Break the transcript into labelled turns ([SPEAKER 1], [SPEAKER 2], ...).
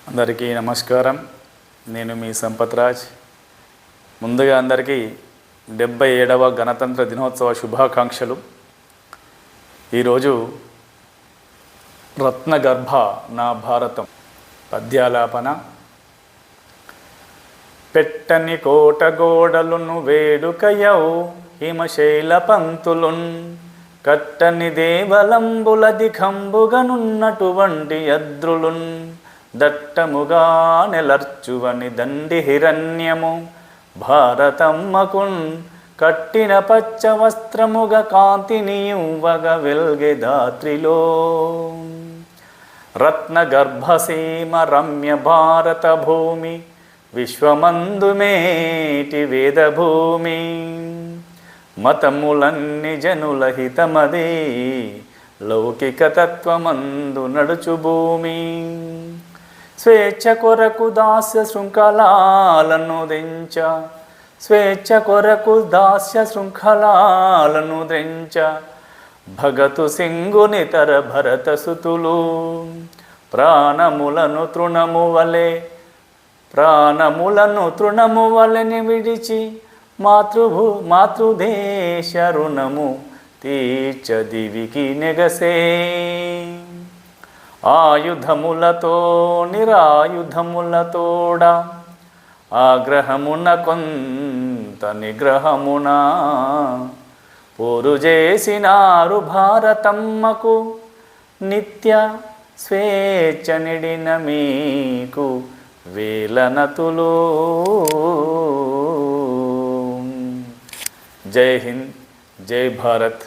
[SPEAKER 1] అందరికీ నమస్కారం. నేను మీ సంపత్ రాజ్. ముందుగా అందరికీ 77వ గణతంత్ర దినోత్సవ శుభాకాంక్షలు. ఈరోజు రత్నగర్భ నా భారతం పద్యాలాపన. పెట్టని కోట గోడలును వేడుకయౌ హిమశైల పంతులున్ కట్టని దేవలంబుల దిఖంబుగనున్నటువంటి యద్రులున్ దట్టముగా నెలర్చువని దండి హిరణ్యము భారతమ్మకున్ కట్టిన పచ్చ వస్త్రముగ కాంతినియువగ వెల్గె దాత్రిలో రత్నగర్భసీమ రమ్య భారత భూమి విశ్వమందు మేటి వేదభూమి మతములన్ని జనుల హితమదే లౌకిక తత్వమందు నడుచు భూమి స్వేచ్ఛ కొరకు దాస్య శృంఖలాలను దించ స్వేచ్ఛ కొరకు దాస్య శృంఖలాలను దించ భగతు సింగునితర భరత సుతులు ప్రాణములను తృణము వలెని విడిచి మాతృదేశ రుణము తీర్చదివికి నెగసే ఆయుధములతో నిరాయుధములతోడ ఆగ్రహమున కొంత నిగ్రహమున పోరు చేసినారు భారతమ్మకు నిత్య స్వేచ్ఛ నిడిన మీకు వేలనతులు. జై హింద్, జై భారత్.